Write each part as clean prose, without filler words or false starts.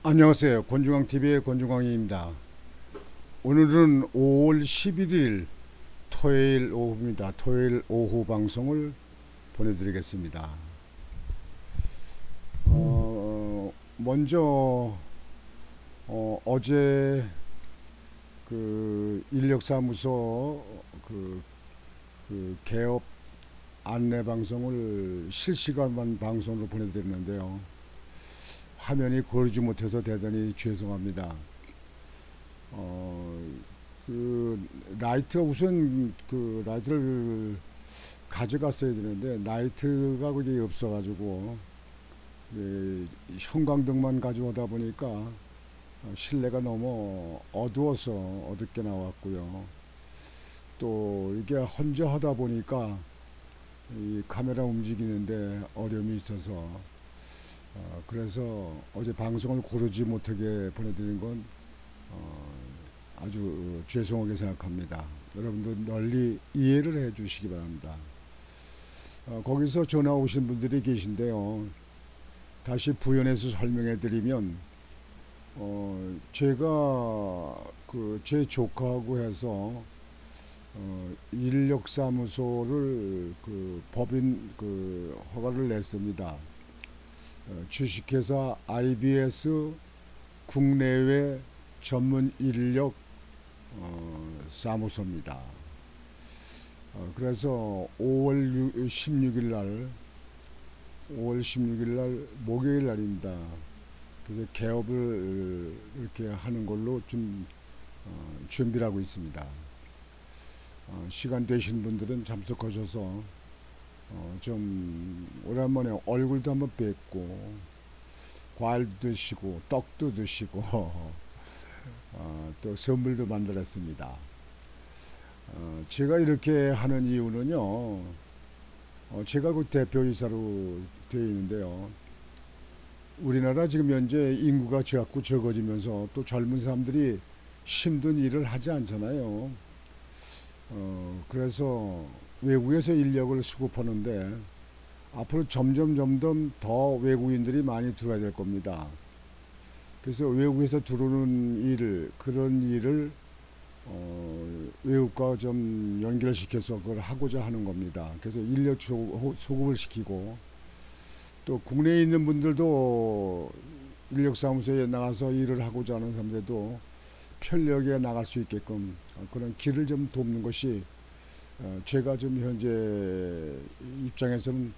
안녕하세요. 권중광TV의 권중광입니다. 오늘은 5월 11일 토요일 오후입니다. 토요일 오후 방송을 보내드리겠습니다. 먼저 어제 그 인력사무소 개업 안내 방송을 실시간만 방송으로 보내드렸는데요. 화면이 고르지 못해서 대단히 죄송합니다. 라이트가 우선 라이트를 가져갔어야 되는데 라이트가 그게 없어가지고 형광등만 가져오다 보니까 실내가 너무 어두워서 어둡게 나왔고요. 또 이게 혼자하다 보니까 이 카메라 움직이는데 어려움이 있어서 그래서 어제 방송을 고르지 못하게 보내드린 건 아주 죄송하게 생각합니다. 여러분들 널리 이해를 해 주시기 바랍니다. 거기서 전화 오신 분들이 계신데요. 다시 부연해서 설명해 드리면 제가 제 조카하고 해서 인력사무소를 법인 허가를 냈습니다. 주식회사 IBS 국내외 전문 인력 사무소입니다. 그래서 5월 16일 날 목요일 날입니다. 그래서 개업을 이렇게 하는 걸로 좀 준비를 하고 있습니다. 시간 되신 분들은 참석하셔서 좀 오랜만에 얼굴도 한번 뵙고 과일도 드시고 떡도 드시고 또 선물도 만들었습니다. 제가 이렇게 하는 이유는요, 제가 그 대표이사로 되어 있는데요. 우리나라 지금 현재 인구가 자꾸 적어지면서 또 젊은 사람들이 힘든 일을 하지 않잖아요. 그래서 외국에서 인력을 수급하는데 앞으로 점점 더 외국인들이 많이 들어와야 될 겁니다. 그래서 외국에서 들어오는 그런 일을 외국과 좀 연결시켜서 그걸 하고자 하는 겁니다. 그래서 인력 수급을 시키고 또 국내에 있는 분들도 인력사무소에 나가서 일을 하고자 하는 사람들도 편리하게 나갈 수 있게끔 그런 길을 좀 돕는 것이 제가 좀 현재 입장에서는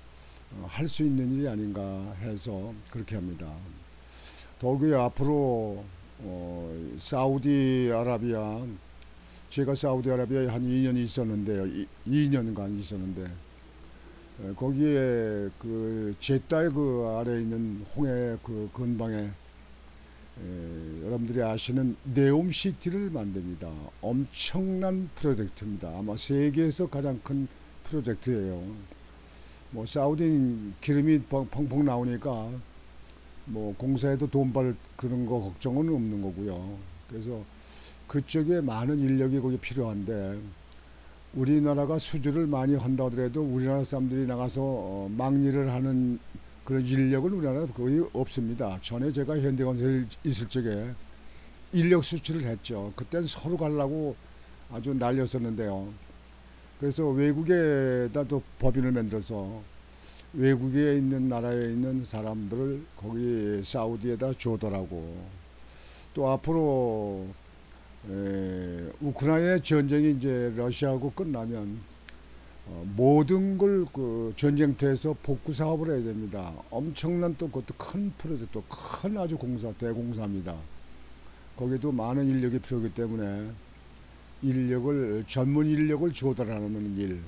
할 수 있는 일이 아닌가 해서 그렇게 합니다. 더욱이 앞으로 사우디아라비아, 제가 사우디아라비아에 한 2년 있었는데요. 2년간 있었는데 거기에 제다의 아래에 있는 홍해 근방에 여러분들이 아시는 네옴시티를 만듭니다. 엄청난 프로젝트입니다. 아마 세계에서 가장 큰 프로젝트예요. 뭐 사우디 기름이 펑펑 나오니까 뭐 공사에도 돈 벌 그런 거 걱정은 없는 거고요. 그래서 그쪽에 많은 인력이 거기 필요한데 우리나라가 수주를 많이 한다 하더라도 우리나라 사람들이 나가서 막일을 하는 그런 인력은 우리나라에 거의 없습니다. 전에 제가 현대건설에 있을 적에 인력 수출을 했죠. 그때는 서로 가려고 아주 날렸었는데요. 그래서 외국에다 또 법인을 만들어서 외국에 있는 나라에 있는 사람들을 거기 사우디에다 줘더라고. 또 앞으로 우크라이나 전쟁이 이제 러시아하고 끝나면 모든 걸 전쟁터에서 복구 사업을 해야 됩니다. 엄청난 또 그것도 큰 프로젝트, 큰 아주 대공사입니다. 거기도 많은 인력이 필요하기 때문에 전문 인력을 조달하는 일,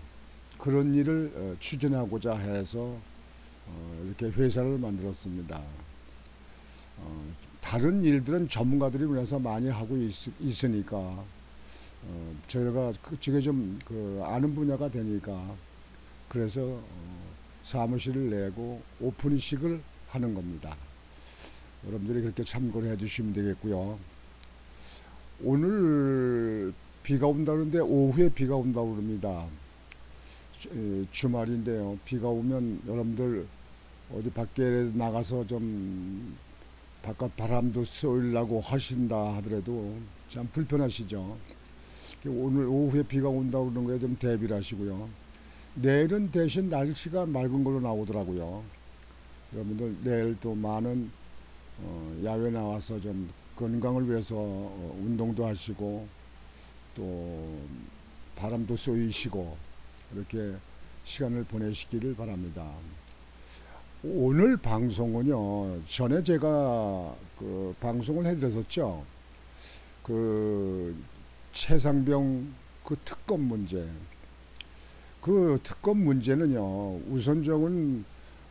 그런 일을 추진하고자 해서 이렇게 회사를 만들었습니다. 다른 일들은 전문가들이 우리나라에서 많이 하고 있으니까 저희가 그쪽에 좀 아는 분야가 되니까 그래서 사무실을 내고 오픈식을 하는 겁니다. 여러분들이 그렇게 참고를 해 주시면 되겠고요. 오늘 비가 온다는데 오후에 비가 온다고 그럽니다. 주말인데요. 비가 오면 여러분들 어디 밖에 나가서 좀 바깥 바람도 쏘려고 하신다 하더라도 참 불편하시죠. 오늘 오후에 비가 온다고 그러는 거에 좀 대비를 하시고요. 내일은 대신 날씨가 맑은 걸로 나오더라고요. 여러분들 내일 또 많은 야외 나와서 좀 건강을 위해서 운동도 하시고 또 바람도 쏘이시고 이렇게 시간을 보내시기를 바랍니다. 오늘 방송은요, 전에 제가 그 방송을 해드렸었죠. 그 최상병 그 특검 문제. 그 특검 문제는요,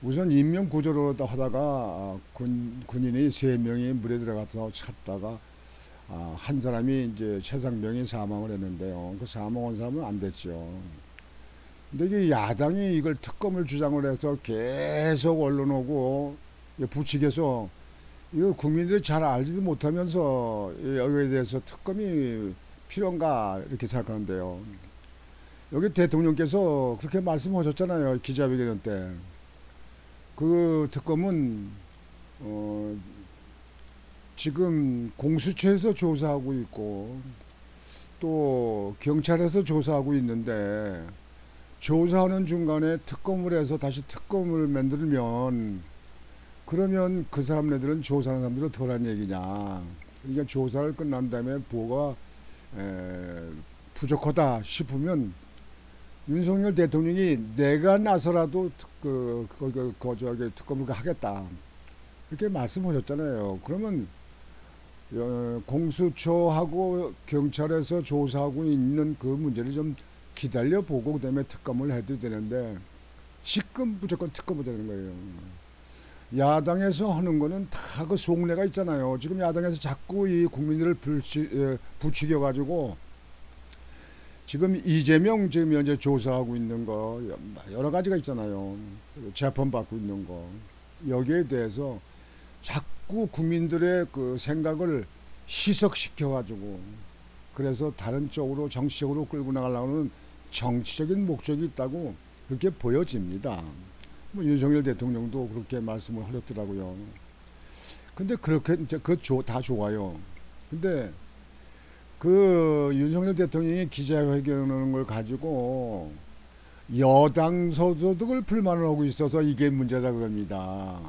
우선 인명 구조로 하다가 군인이 3명이 물에 들어가서 찾다가 한 사람이 이제 최상병이 사망을 했는데요. 그 사망한 사람은 안 됐죠. 근데 이게 야당이 이걸 특검을 주장을 해서 계속 언론하고 부칙에서 이거 국민들이 잘 알지도 못하면서 여기에 대해서 특검이 필요한가 이렇게 생각하는데요. 여기 대통령께서 그렇게 말씀하셨잖아요. 기자회견 때. 그 특검은 지금 공수처에서 조사하고 있고 또 경찰에서 조사하고 있는데 조사하는 중간에 특검을 해서 다시 특검을 만들면 그러면 그 사람네들은 조사하는 사람들은 덜한 얘기냐. 그러니까 조사를 끝난 다음에 뭐가 부족하다 싶으면 윤석열 대통령이 내가 나서라도 특검을 하겠다 이렇게 말씀하셨잖아요. 그러면 공수처하고 경찰에서 조사하고 있는 그 문제를 좀 기다려보고 그다음에 특검을 해도 되는데 지금 무조건 특검을 되는 거예요. 야당에서 하는 거는 다 그 속내가 있잖아요. 지금 야당에서 자꾸 이 국민들을 부추겨 가지고 지금 이재명 지금 현재 조사하고 있는 거 여러 가지가 있잖아요. 재판 받고 있는 거 여기에 대해서 자꾸 국민들의 그 생각을 희석시켜 가지고 그래서 다른 쪽으로 정치적으로 끌고 나가려는 정치적인 목적이 있다고 그렇게 보여집니다. 뭐 윤석열 대통령도 그렇게 말씀을 하셨더라고요. 근데 그렇게 이제 다 좋아요. 근데 그 윤석열 대통령이 기자회견하는 걸 가지고 여당 소속을 불만을 하고 있어서 이게 문제다 그럽니다.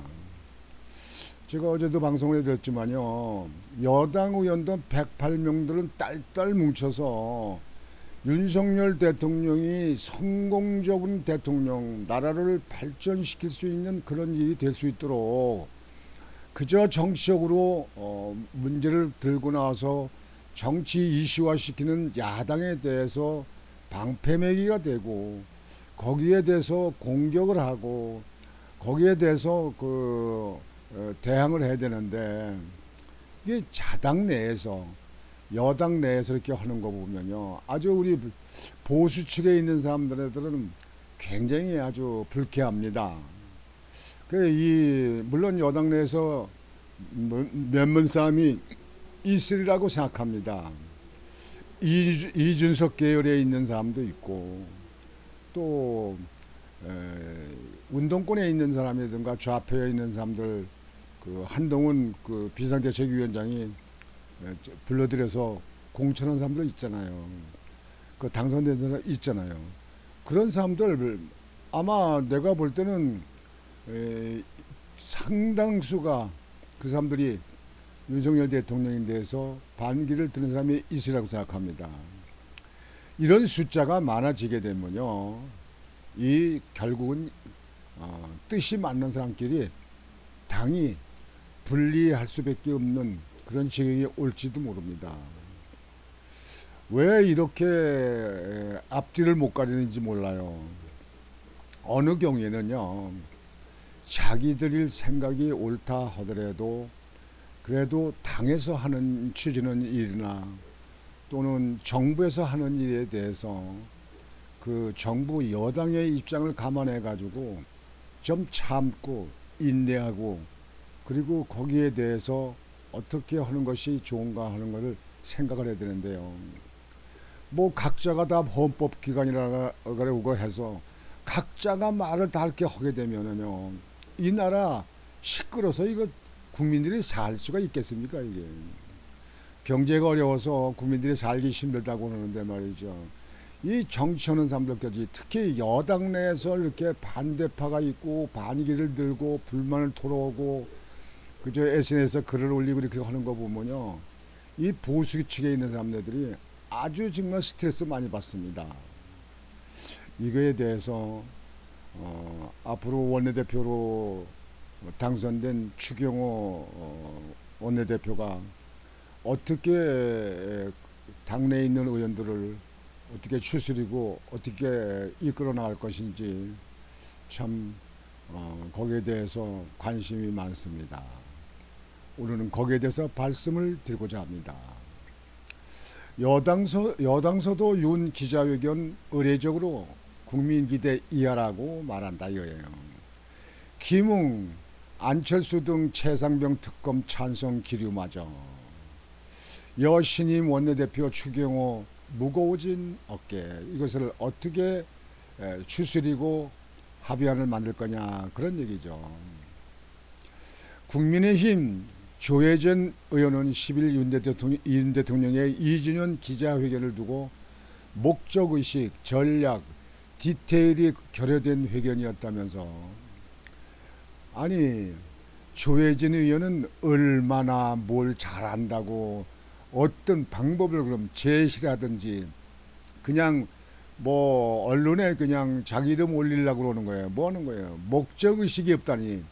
제가 어제도 방송을 해드렸지만요. 여당 의원도 108명들은 딸딸 뭉쳐서 윤석열 대통령이 성공적인 대통령, 나라를 발전시킬 수 있는 그런 일이 될 수 있도록 그저 정치적으로 문제를 들고 나와서 정치 이슈화시키는 야당에 대해서 방패매기가 되고 거기에 대해서 공격을 하고 거기에 대해서 대항을 해야 되는데 이게 자당 내에서 여당 내에서 이렇게 하는 거 보면요 아주 우리 보수 측에 있는 사람들은 굉장히 아주 불쾌합니다. 물론 여당 내에서 몇몇 사람이 있으리라고 생각합니다. 이준석 계열에 있는 사람도 있고 또 운동권에 있는 사람이든가 좌표에 있는 사람들 그 한동훈 그 비상대책위원장이 불러들여서 공천한 사람들 있잖아요. 그 당선된 사람 있잖아요. 그런 사람들 아마 내가 볼 때는 상당수가 그 사람들이 윤석열 대통령에 대해서 반기를 드는 사람이 있으라고 생각합니다. 이런 숫자가 많아지게 되면요, 결국은 뜻이 맞는 사람끼리 당이 분리할 수밖에 없는 그런 지경이 올지도 모릅니다. 왜 이렇게 앞뒤를 못 가리는지 몰라요. 어느 경우에는요, 자기들 생각이 옳다 하더라도 그래도 당에서 하는 추진하는 일이나 또는 정부에서 하는 일에 대해서 그 정부 여당의 입장을 감안해 가지고 좀 참고 인내하고 그리고 거기에 대해서 어떻게 하는 것이 좋은가 하는 것을 생각을 해야 되는데요. 뭐 각자가 다 헌법기관이라고 해서 각자가 말을 다 이렇게 하게 되면은요, 이 나라 시끄러서 이거 국민들이 살 수가 있겠습니까? 이게 경제가 어려워서 국민들이 살기 힘들다고 하는데 말이죠. 이 정치하는 사람들까지 특히 여당 내에서 이렇게 반대파가 있고 반기를 들고 불만을 토로하고 그저 SNS에 글을 올리고 이렇게 하는 거 보면요, 이 보수 측에 있는 사람들이 아주 정말 스트레스 많이 받습니다. 이거에 대해서 앞으로 원내대표로 당선된 추경호 원내대표가 어떻게 당내에 있는 의원들을 어떻게 추스리고 어떻게 이끌어 나갈 것인지 참 거기에 대해서 관심이 많습니다. 오늘은 거기에 대해서 말씀을 드리고자 합니다. 여당서도 윤 기자회견 의례적으로 국민 기대 이하라고 말한다 이거예요. 김웅, 안철수 등 최상병 특검 찬성 기류마저. 여신임 원내대표 추경호 무거워진 어깨, 이것을 어떻게 추스리고 합의안을 만들 거냐 그런 얘기죠. 국민의힘 조혜전 의원은 10일 윤 대통령의 2주년 기자회견을 두고 목적의식, 전략, 디테일이 결여된 회견이었다면서. 아니, 조혜전 의원은 얼마나 뭘 잘한다고 어떤 방법을 그럼 제시라든지 그냥 뭐 언론에 그냥 자기 이름 올리려고 그러는 거예요. 뭐 하는 거예요? 목적의식이 없다니.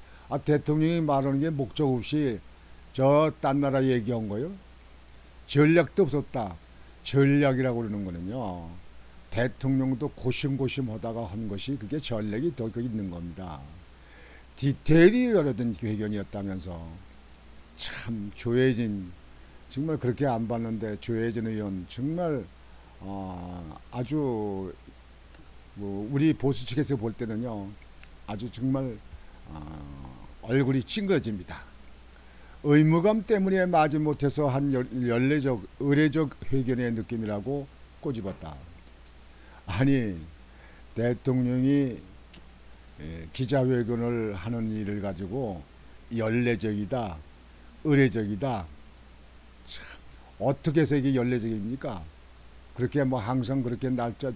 대통령이 말하는 게 목적 없이 저 딴 나라 얘기한 거예요. 전략도 없었다. 전략이라고 그러는 거는요, 대통령도 고심고심 하다가 한 것이 그게 전략이 더 있는 겁니다. 디테일이 여러든 회견이었다면서. 참 조혜진 정말 그렇게 안 봤는데 조혜진 의원 정말 아주 우리 보수 측에서 볼 때는요, 아주 정말 얼굴이 찡그러집니다. 의무감 때문에 마지못해서 한 의례적 회견의 느낌이라고 꼬집었다. 아니, 대통령이 기자회견을 하는 일을 가지고 연례적이다, 의례적이다. 참, 어떻게 해서 이게 연례적입니까? 그렇게 뭐 항상 그렇게 날짜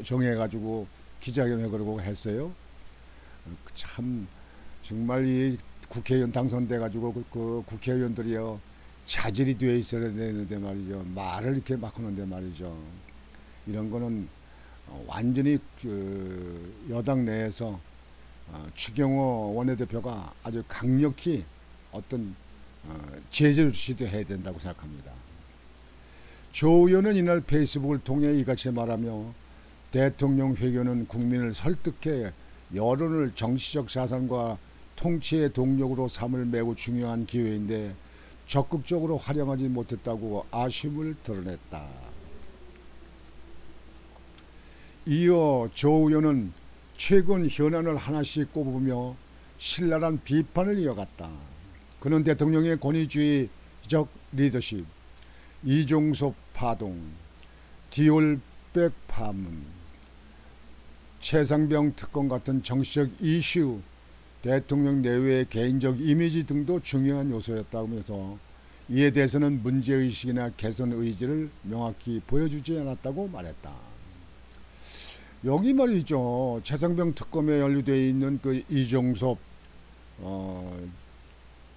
정해가지고 기자회견을 그러고 했어요. 참 정말 이 국회의원 당선돼가지고 그 국회의원들이요, 자질이 되어 있어야 되는데 말이죠. 말을 이렇게 막 하는데 말이죠. 이런 거는 완전히 그 여당 내에서 추경호 원내대표가 아주 강력히 어떤 제재를 주시도 해야 된다고 생각합니다. 조 의원은 이날 페이스북을 통해 이같이 말하며, 대통령 회견은 국민을 설득해 여론을 정치적 자산과 통치의 동력으로 삼을 매우 중요한 기회인데 적극적으로 활용하지 못했다고 아쉬움을 드러냈다. 이어 조 의원은 최근 현안을 하나씩 꼽으며 신랄한 비판을 이어갔다. 그는 대통령의 권위주의적 리더십, 이종섭 파동, 디올백 파문, 최상병 특검 같은 정치적 이슈, 대통령 내외의 개인적 이미지 등도 중요한 요소였다고 하면서 이에 대해서는 문제의식이나 개선 의지를 명확히 보여주지 않았다고 말했다. 여기 말이죠, 최상병 특검에 연루되어 있는 그 이종섭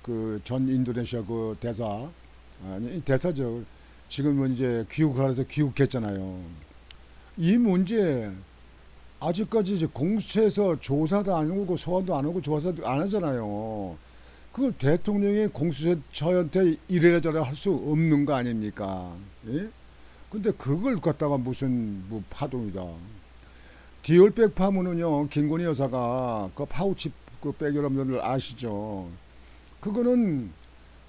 그 전 인도네시아 그 대사, 아니 대사죠, 지금은 이제 귀국을 해서 귀국했잖아요. 이 문제 아직까지 이제 공수처에서 조사도 안 오고 소환도 안 오고 조사도 안 하잖아요. 그걸 대통령이 공수처한테 이래저래 할 수 없는 거 아닙니까? 예? 근데 그걸 갖다가 무슨 뭐 파동이다. 디올백 파문은요, 김건희 여사가 그 파우치 그 백 여러분들 아시죠? 그거는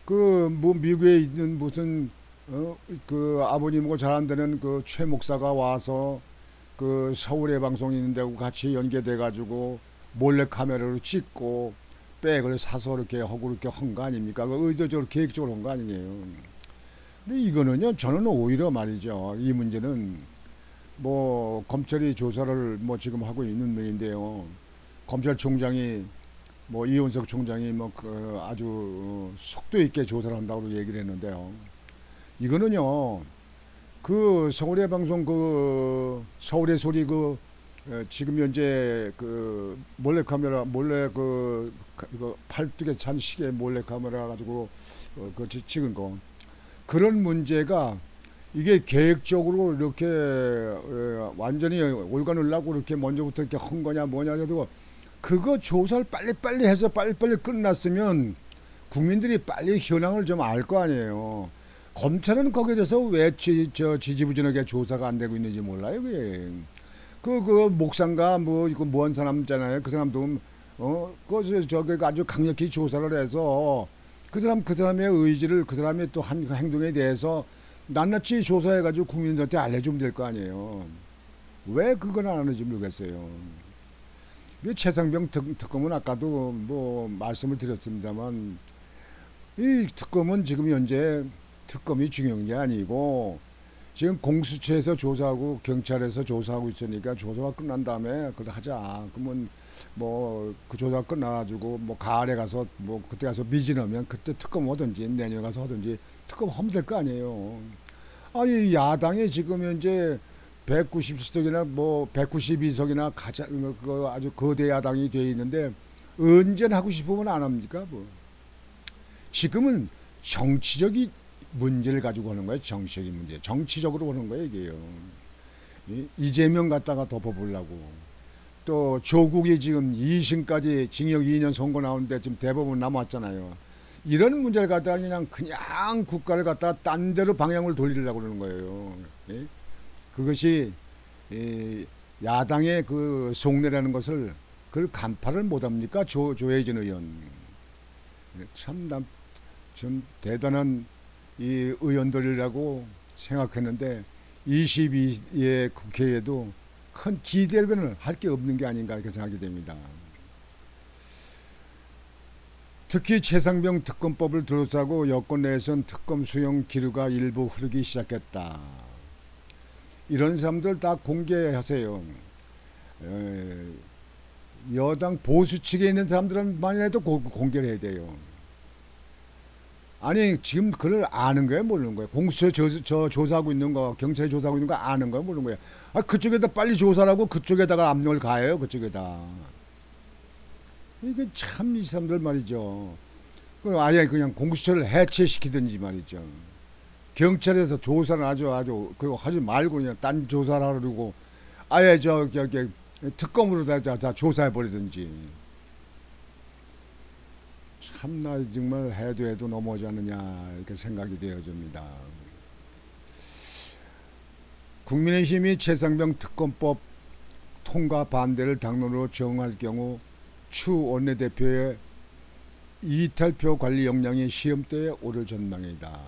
그 뭐 미국에 있는 무슨 그 아버님하고 잘 안 되는 그 최 목사가 와서 그 서울에 방송이 있는 데하고 같이 연계돼 가지고 몰래 카메라로 찍고 백을 사서 이렇게 하고 이렇게 한 거 아닙니까? 그 의도적으로 계획적으로 한 거 아니에요. 근데 이거는요, 저는 오히려 말이죠, 이 문제는 뭐 검찰이 조사를 뭐 지금 하고 있는 문제인데요, 검찰총장이 뭐 이원석 총장이 뭐 그 아주 속도 있게 조사를 한다고 얘기를 했는데요. 이거는요, 그 서울의 방송 그 서울의 소리 그 지금 현재 그 몰래 카메라 몰래 그 팔뚝에 찬 시계 몰래 카메라 가지고 찍은 거, 그런 문제가 이게 계획적으로 이렇게 완전히 올가눌라고 이렇게 먼저부터 이렇게 한 거냐 뭐냐 해도, 그거 조사를 빨리빨리 해서 빨리빨리 끝났으면 국민들이 빨리 현황을 좀 알 거 아니에요. 검찰은 거기에 대해서 왜 지지부진하게 조사가 안 되고 있는지 몰라요. 그게 그 목상가 뭐 이거 뭐한 사람 있잖아요. 그 사람도 저기 아주 강력히 조사를 해서 그 사람의 의지를, 그 사람의 또 한 행동에 대해서 낱낱이 조사해가지고 국민들한테 알려주면 될 거 아니에요. 왜 그건 안 하는지 모르겠어요. 최상병 특검은 아까도 뭐 말씀을 드렸습니다만, 이 특검은 지금 현재 특검이 중요한 게 아니고 지금 공수처에서 조사하고 경찰에서 조사하고 있으니까 조사가 끝난 다음에 그걸 하자. 그러면 뭐 그 조사가 끝나가지고 뭐 가을에 가서 뭐 그때 가서 미진하면 그때 특검 하든지 내년에 가서 하든지 특검 하면 될 거 아니에요. 아니 야당이 지금 현재 190석이나 뭐 192석이나 가장 그 아주 거대 야당이 돼 있는데 언제 하고 싶으면 안 합니까? 뭐 지금은 정치적인 문제를 가지고 하는 거예요. 정치적인 문제, 정치적으로 하는 거예요 이게요. 이재명 갖다가 덮어보려고, 또 조국이 지금 2심까지 징역 2년 선고 나오는데 지금 대법원 남았잖아요. 이런 문제를 갖다가 그냥 국가를 갖다가 딴 데로 방향을 돌리려고 그러는 거예요. 예? 그것이 야당의 그 속내라는 것을 그걸 간파를 못합니까? 조혜진 의원. 좀 대단한 이 의원들이라고 생각했는데 22의 국회에도 큰 기대를 할 게 없는 게 아닌가 이렇게 생각이 됩니다. 특히 최상병 특검법을 둘러싸고 여권 내에선 특검 수용 기류가 일부 흐르기 시작했다. 이런 사람들 다 공개하세요. 여당 보수 측에 있는 사람들만이라도 공개를 해야 돼요. 아니 지금 그걸 아는 거예요, 모르는 거예요? 공수처 저 조사하고 있는 거, 경찰이 조사하고 있는 거 아는 거예요, 모르는 거예요? 아, 그쪽에다 빨리 조사를 하고 그쪽에다가 압력을 가해요, 그쪽에다. 이게 참 이 사람들 말이죠. 아예 그냥 공수처를 해체시키든지 말이죠. 경찰에서 조사를 아주 그거 하지 말고 그냥 딴 조사를 하려고 아예 저기 특검으로 다 조사해 버리든지. 참나 정말 해도 넘어오지 않느냐 이렇게 생각이 되어집니다. 국민의힘이 최상병 특검법 통과 반대를 당론으로 정할 경우 추 원내대표의 이탈표 관리 역량이 시험대에 오를 전망이다.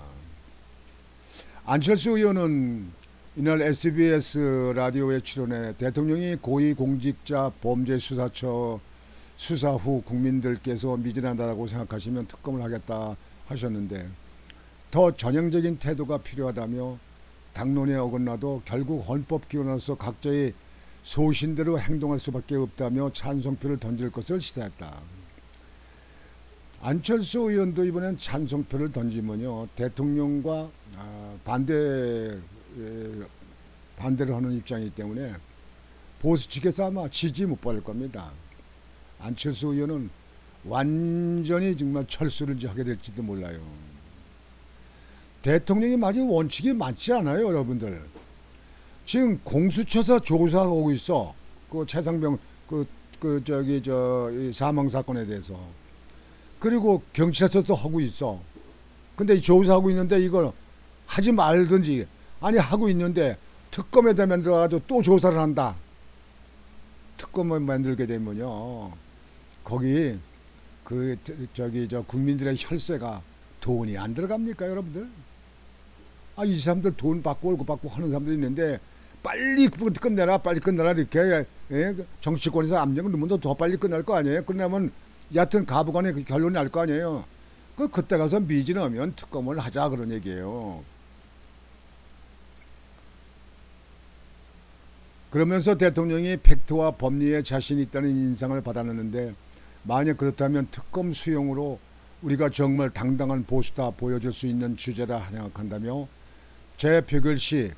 안철수 의원은 이날 SBS 라디오에 출연해 대통령이 고위공직자 범죄수사처 수사 후 국민들께서 미진하다고 생각하시면 특검을 하겠다 하셨는데, 더 전형적인 태도가 필요하다며 당론에 어긋나도 결국 헌법기관으로서 각자의 소신대로 행동할 수밖에 없다며 찬성표를 던질 것을 시사했다. 안철수 의원도 이번엔 찬성표를 던지면요 대통령과 반대를 하는 입장이기 때문에 보수 측에서 아마 지지 못 받을 겁니다. 안철수 의원은 완전히 정말 철수를 하게 될지도 몰라요. 대통령이 말이 원칙이 맞지 않아요, 여러분들. 지금 공수처에서 조사하고 있어. 그 최상병 이 사망 사건에 대해서. 그리고 경찰서도 하고 있어. 근데 조사하고 있는데 이걸 하지 말든지, 아니 하고 있는데 특검에다 만들어가지고 또 조사를 한다. 특검을 만들게 되면요, 거기 저 국민들의 혈세가 돈이 안 들어갑니까, 여러분들? 아, 이 사람들 돈 받고 월급 받고 하는 사람들이 있는데 빨리 끝내라, 빨리 끝내라 이렇게 정치권에서 압력을 넣으면 더 빨리 끝날 거 아니에요? 끝나면 얕은 가부간의 결론이 날 거 아니에요? 그때 가서 미진하면 특검을 하자 그런 얘기예요. 그러면서 대통령이 팩트와 법리에 자신 있다는 인상을 받았는데 만약 그렇다면 특검 수용으로 우리가 정말 당당한 보수다 보여줄 수 있는 주제라 생각한다며 재표결 시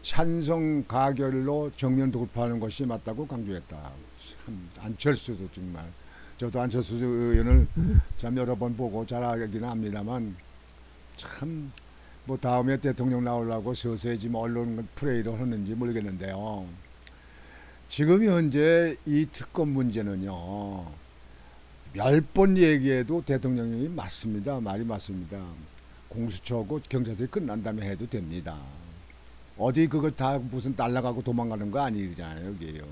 찬성 가결로 정면 돌파하는 것이 맞다고 강조했다. 참 안철수도 정말 저도 안철수 의원을 참 여러 번 보고 잘 알기는 합니다만 참 뭐 다음에 대통령 나오려고 서서히 지금 언론 플레이를 하는지 모르겠는데요. 지금 현재 이 특검 문제는요. 10번 얘기해도 대통령이 맞습니다. 말이 맞습니다. 공수처고 경찰서에 끝난 다음에 해도 됩니다. 어디 그거 다 무슨 날라가고 도망가는 거 아니잖아요. 여기에요.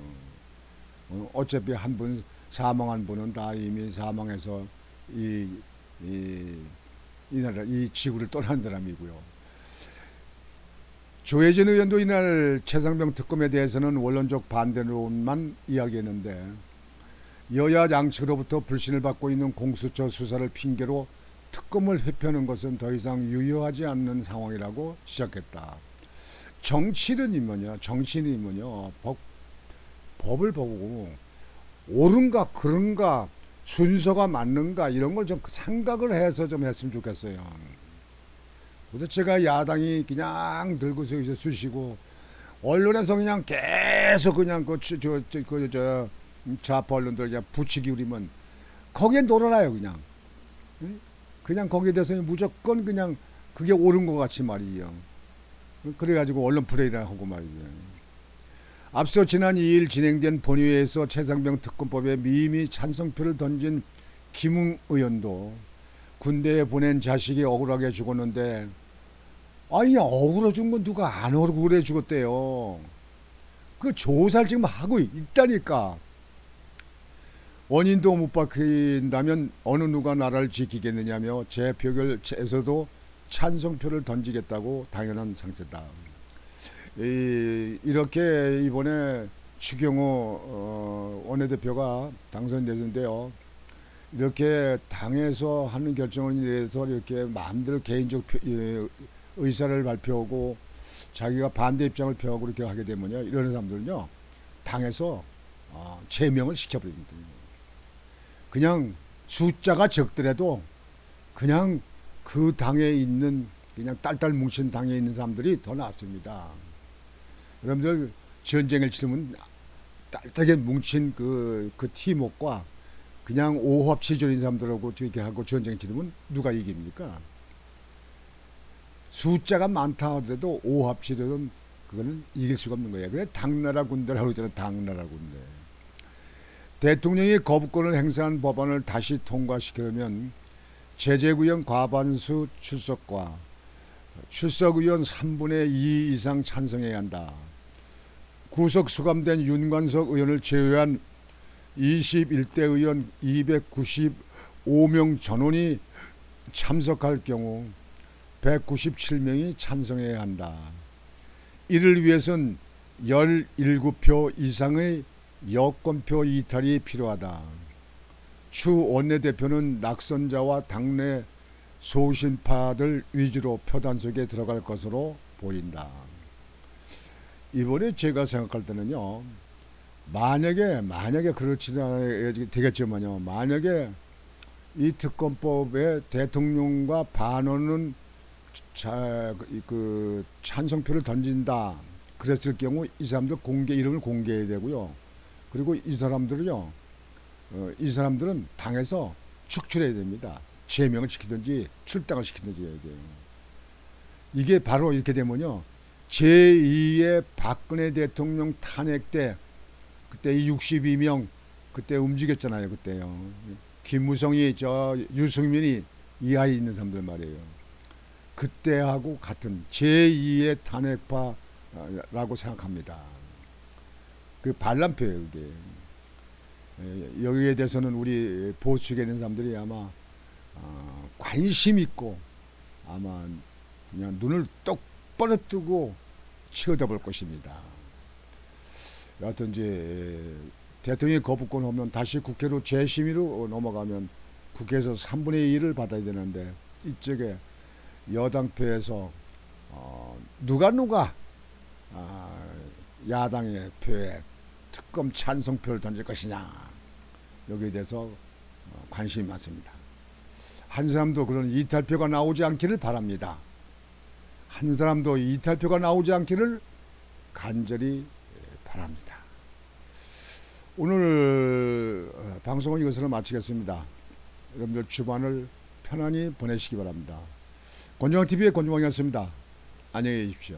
어차피 한 분 사망한 분은 다 이미 사망해서 이 나라 이 지구를 떠난 사람이고요. 조혜진 의원도 이날 최상병 특검에 대해서는 원론적 반대론만 이야기했는데 여야 양측으로부터 불신을 받고 있는 공수처 수사를 핑계로 특검을 회피하는 것은 더 이상 유효하지 않는 상황이라고 시작했다. 정치인이 뭐냐 법을 보고 옳은가 그른가 순서가 맞는가 이런 걸 좀 생각을 해서 좀 했으면 좋겠어요. 도대체가 야당이 그냥 들고서 여기서 쑤시고 언론에서 그냥 계속 그냥 좌파 언론들 그냥 부추기 우리면 거기에 놀아나요 그냥. 그냥 거기에 대해서 무조건 그냥 그게 옳은 것 같이 말이에요. 그래가지고 언론 플레이를 하고 말이죠. 앞서 지난 2일 진행된 본회의에서 최상병 특검법에 미미 찬성표를 던진 김웅 의원도 군대에 보낸 자식이 억울하게 죽었는데 아니 억울해 죽은 건 누가 안 억울해 죽었대요. 그 조사를 지금 하고 있다니까. 원인도 못 밝힌다면 어느 누가 나라를 지키겠느냐며 재표결에서도 찬성표를 던지겠다고 당연한 상태다. 이렇게 이번에 추경호 원내대표가 당선됐는데요. 이렇게 당에서 하는 결정을 위해서 이렇게 마음대로 개인적 의사를 발표하고 자기가 반대 입장을 표하고 그렇게 하게 되면요. 이런 사람들은요. 당에서 제명을 시켜버립니다. 그냥 숫자가 적더라도 그냥 그 당에 있는 그냥 딸딸 뭉친 당에 있는 사람들이 더 낫습니다. 여러분들 전쟁을 치르면 딸딸하게 뭉친 그 팀워크와 그냥 오합지졸인 사람들하고 이렇게 하고 전쟁 치르면 누가 이깁니까? 숫자가 많다 하더라도 오합지졸은 그거는 이길 수가 없는 거예요. 그래 당나라 군대라고 그러잖아요. 당나라 군대. 대통령이 거부권을 행사한 법안을 다시 통과시키려면 제재구역 과반수 출석과 출석의원 3분의 2 이상 찬성해야 한다. 구속 수감된 윤관석 의원을 제외한 21대 의원 295명 전원이 참석할 경우 197명이 찬성해야 한다. 이를 위해선 17표 이상의 여권표 이탈이 필요하다. 추 원내대표는 낙선자와 당내 소신파들 위주로 표단 속에 들어갈 것으로 보인다. 이번에 제가 생각할 때는요. 만약에 그렇지 않아야 되겠지만요. 만약에 이 특검법에 대통령과 반원은 찬성표를 던진다. 그랬을 경우 이 사람들 이름을 공개해야 되고요. 그리고 이 사람들은요. 이 사람들은 당에서 축출해야 됩니다. 제명을 시키든지 출당을 시키든지 해야 돼요. 이게 바로 이렇게 되면요. 제2의 박근혜 대통령 탄핵 때 그때 이 62명 그때 움직였잖아요. 그때요. 김무성이 유승민이 이 아이 있는 사람들 말이에요. 그때하고 같은 제2의 탄핵파라고 생각합니다. 그 반란표예요. 이게. 여기에 대해서는 우리 보수에 있는 사람들이 아마 관심 있고 아마 그냥 눈을 똑바로 뜨고 쳐다볼 것입니다. 여하튼 이제 대통령이 거부권 오면 다시 국회로 재심의로 넘어가면 국회에서 3분의 1을 받아야 되는데 이쪽에 여당표에서 누가 야당의 표에 특검 찬성표를 던질 것이냐 여기에 대해서 관심이 많습니다. 한 사람도 그런 이탈표가 나오지 않기를 바랍니다. 한 사람도 이탈표가 나오지 않기를 간절히 바랍니다. 오늘 방송은 이것으로 마치겠습니다. 여러분들 주말을 편안히 보내시기 바랍니다. 권정환TV의 권정환이었습니다. 안녕히 계십시오.